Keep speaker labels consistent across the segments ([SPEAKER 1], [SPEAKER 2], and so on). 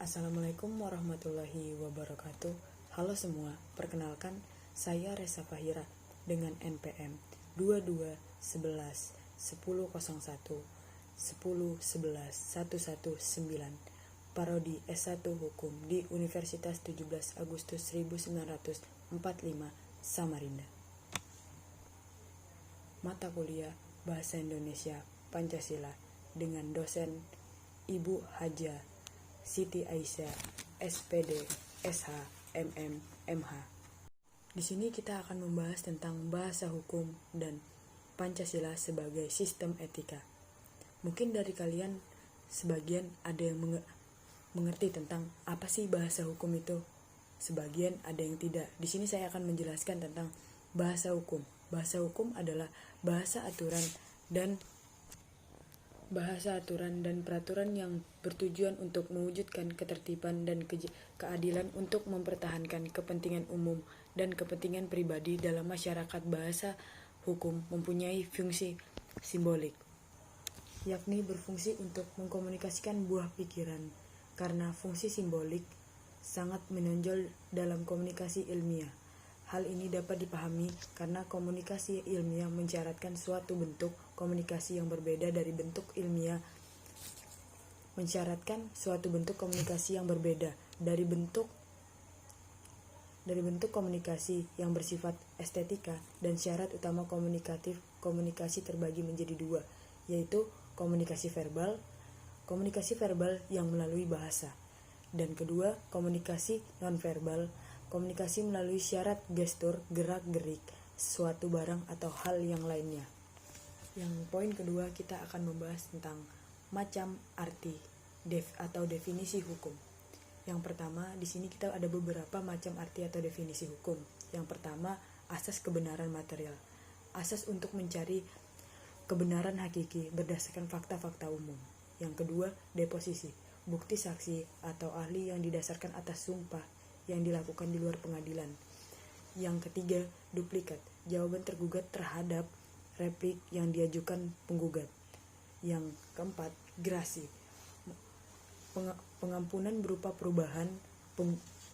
[SPEAKER 1] Assalamualaikum warahmatullahi wabarakatuh. Halo semua, perkenalkan saya Resa Fahira dengan NPM 2211 1001 1011 119, Prodi S1 Hukum di Universitas 17 Agustus 1945, Samarinda. Mata kuliah Bahasa Indonesia Pancasila dengan dosen Ibu Haja Siti Aisyah, SPD, SH, MM, MH. Di sini kita akan membahas tentang bahasa hukum dan Pancasila sebagai sistem etika. Mungkin dari kalian sebagian ada yang mengerti tentang apa sih bahasa hukum itu. Sebagian ada yang tidak. Di sini saya akan menjelaskan tentang bahasa hukum. Bahasa hukum adalah bahasa aturan dan peraturan yang bertujuan untuk mewujudkan ketertiban dan keadilan untuk mempertahankan kepentingan umum dan kepentingan pribadi dalam masyarakat. Bahasa hukum mempunyai fungsi simbolik, yakni berfungsi untuk mengkomunikasikan buah pikiran, karena fungsi simbolik sangat menonjol dalam komunikasi ilmiah. Hal ini dapat dipahami karena komunikasi ilmiah mensyaratkan suatu bentuk komunikasi yang berbeda dari bentuk ilmiah, dari bentuk komunikasi yang bersifat estetika, dan syarat utama komunikasi terbagi menjadi dua, yaitu komunikasi verbal yang melalui bahasa, dan kedua komunikasi nonverbal, komunikasi melalui syarat gestur, gerak-gerik suatu barang atau hal yang lainnya. Yang poin kedua, kita akan membahas tentang macam arti atau definisi hukum. Yang pertama, di sini kita ada beberapa macam arti atau definisi hukum. Yang pertama, asas kebenaran material. Asas untuk mencari kebenaran hakiki berdasarkan fakta-fakta umum. Yang kedua, deposisi. Bukti saksi atau ahli yang didasarkan atas sumpah yang dilakukan di luar pengadilan. Yang ketiga, duplikat. Jawaban tergugat terhadap replik yang diajukan penggugat. Yang keempat, grasi. Pengampunan berupa perubahan,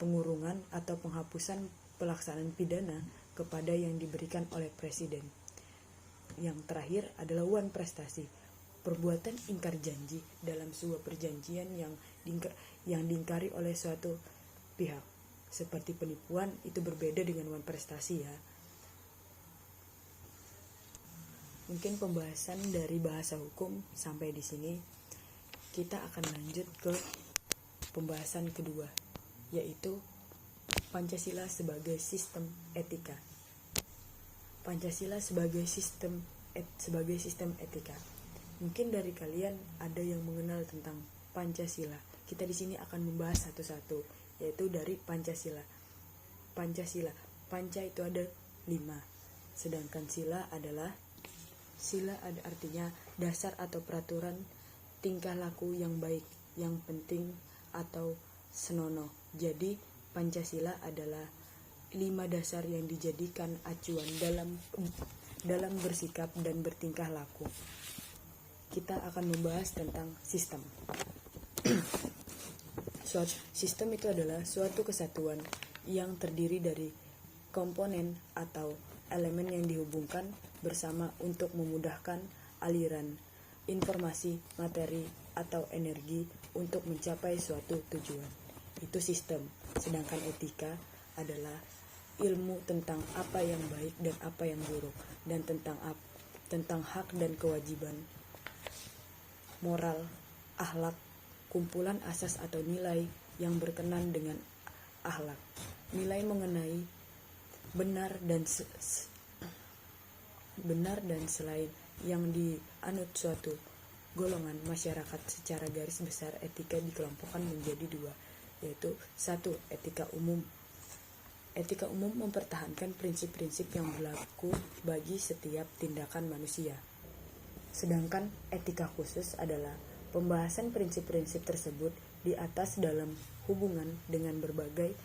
[SPEAKER 1] pengurungan atau penghapusan pelaksanaan pidana kepada yang diberikan oleh presiden. Yang terakhir adalah wan prestasi. Perbuatan ingkar janji dalam sebuah perjanjian yang diingkari oleh suatu pihak. Seperti penipuan, itu berbeda dengan wan prestasi ya. Mungkin pembahasan dari bahasa hukum sampai di sini. Kita akan lanjut ke pembahasan kedua, yaitu Pancasila sebagai sistem etika. Pancasila sebagai sistem etika. Mungkin dari kalian ada yang mengenal tentang Pancasila. Kita di sini akan membahas satu-satu, yaitu dari Pancasila. Panca itu ada 5, sedangkan sila ada artinya dasar atau peraturan tingkah laku yang baik, yang penting atau senonoh. Jadi Pancasila adalah 5 dasar yang dijadikan acuan dalam bersikap dan bertingkah laku. Kita akan membahas tentang sistem. Sistem itu adalah suatu kesatuan yang terdiri dari komponen atau elemen yang dihubungkan bersama untuk memudahkan aliran informasi, materi, atau energi untuk mencapai suatu tujuan. Itu sistem. Sedangkan etika adalah ilmu tentang apa yang baik dan apa yang buruk, dan tentang hak dan kewajiban, moral, akhlak, kumpulan asas atau nilai yang berkenan dengan akhlak. Nilai mengenai benar dan selain yang dianut suatu golongan masyarakat. Secara garis besar etika dikelompokkan menjadi 2, yaitu 1. Etika umum. Etika umum mempertahankan prinsip-prinsip yang berlaku bagi setiap tindakan manusia. Sedangkan etika khusus adalah pembahasan prinsip-prinsip tersebut di atas dalam hubungan dengan berbagai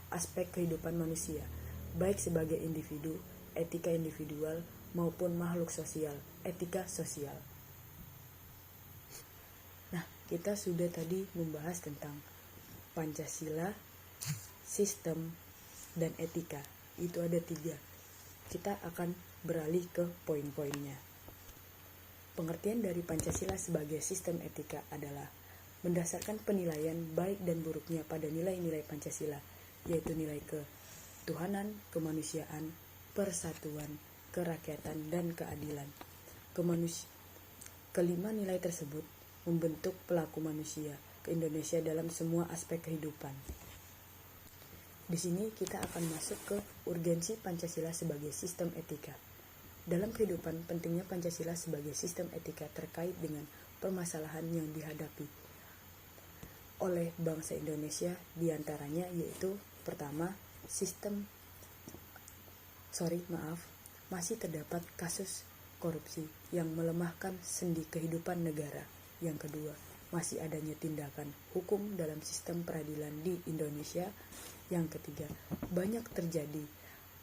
[SPEAKER 1] aspek kehidupan manusia, baik sebagai individu, etika individual, maupun makhluk sosial, etika sosial. Nah, kita sudah tadi membahas tentang Pancasila, sistem, dan etika. Itu ada 3. Kita akan beralih ke poin-poinnya. Pengertian dari Pancasila sebagai sistem etika adalah mendasarkan penilaian baik dan buruknya pada nilai-nilai Pancasila, yaitu nilai ketuhanan, kemanusiaan, persatuan, kerakyatan, dan keadilan. Kelima nilai tersebut membentuk pelaku manusia ke Indonesia dalam semua aspek kehidupan. Di sini kita akan masuk ke urgensi Pancasila sebagai sistem etika. Dalam kehidupan, pentingnya Pancasila sebagai sistem etika terkait dengan permasalahan yang dihadapi oleh bangsa Indonesia, diantaranya yaitu pertama, masih terdapat kasus korupsi yang melemahkan sendi kehidupan negara. Yang kedua, masih adanya tindakan hukum dalam sistem peradilan di Indonesia. Yang ketiga, banyak terjadi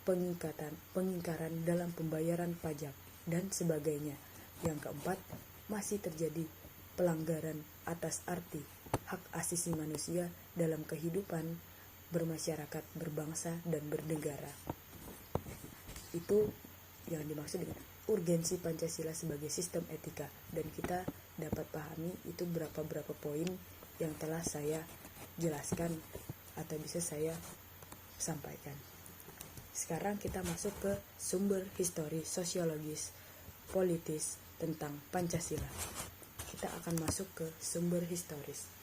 [SPEAKER 1] pengingkaran dalam pembayaran pajak dan sebagainya. Yang keempat, masih terjadi pelanggaran atas arti hak asasi manusia dalam kehidupan bermasyarakat, berbangsa, dan bernegara. Itu yang dimaksud dengan urgensi Pancasila sebagai sistem etika, dan kita dapat pahami itu berapa poin yang telah saya jelaskan atau bisa saya sampaikan. Sekarang kita masuk ke sumber histori, sosiologis, politis tentang Pancasila. Kita akan masuk ke sumber historis.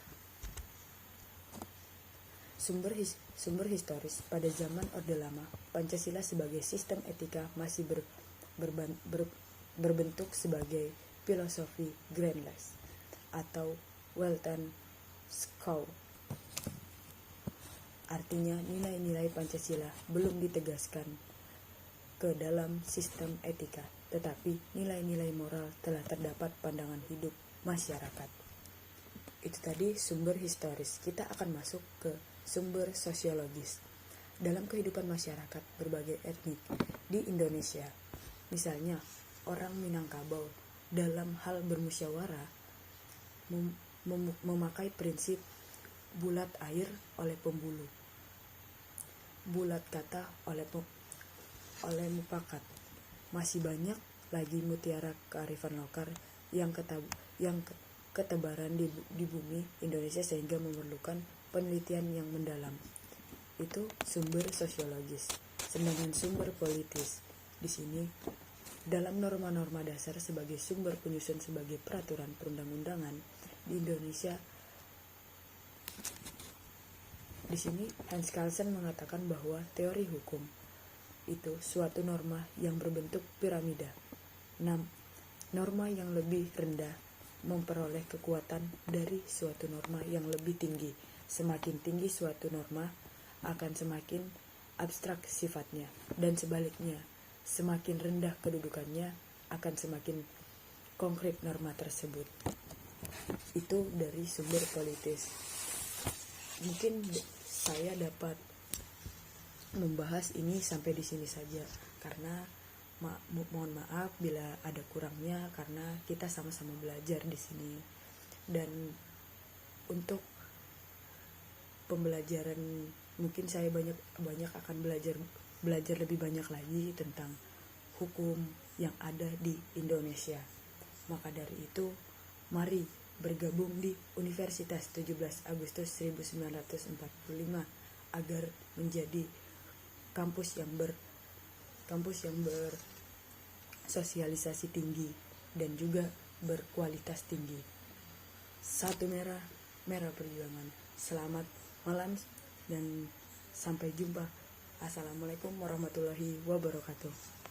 [SPEAKER 1] Sumber historis pada zaman Orde Lama, Pancasila sebagai sistem etika masih berbentuk sebagai filosofi groundless atau Weltanschauung. Artinya nilai-nilai Pancasila belum ditegaskan ke dalam sistem etika, tetapi nilai-nilai moral telah terdapat pandangan hidup masyarakat. Itu tadi sumber historis. Kita akan masuk ke sumber sosiologis. Dalam kehidupan masyarakat berbagai etnik di Indonesia, misalnya orang Minangkabau dalam hal bermusyawarah memakai prinsip bulat air oleh pembulu, bulat kata oleh mufakat. Masih banyak lagi mutiara kearifan lokal yang ketebaran di bumi Indonesia sehingga memerlukan penelitian yang mendalam. Itu sumber sosiologis. Sedangkan sumber politis di sini dalam norma-norma dasar sebagai sumber penyusun sebagai peraturan perundang-undangan di Indonesia. Di sini Hans Kelsen mengatakan bahwa teori hukum itu suatu norma yang berbentuk piramida. Norma yang lebih rendah memperoleh kekuatan dari suatu norma yang lebih tinggi. Semakin tinggi suatu norma akan semakin abstrak sifatnya, dan sebaliknya, semakin rendah kedudukannya akan semakin konkret norma tersebut. Itu dari sumber politis. Mungkin saya dapat membahas ini sampai di sini saja, karena mohon maaf bila ada kurangnya, karena kita sama-sama belajar di sini. Dan untuk pembelajaran mungkin saya banyak akan belajar lebih banyak lagi tentang hukum yang ada di Indonesia. Maka dari itu, mari bergabung di Universitas 17 Agustus 1945 agar menjadi kampus yang bersosialisasi tinggi dan juga berkualitas tinggi. Satu merah perjuangan. Selamat malam dan sampai jumpa. Assalamualaikum warahmatullahi wabarakatuh.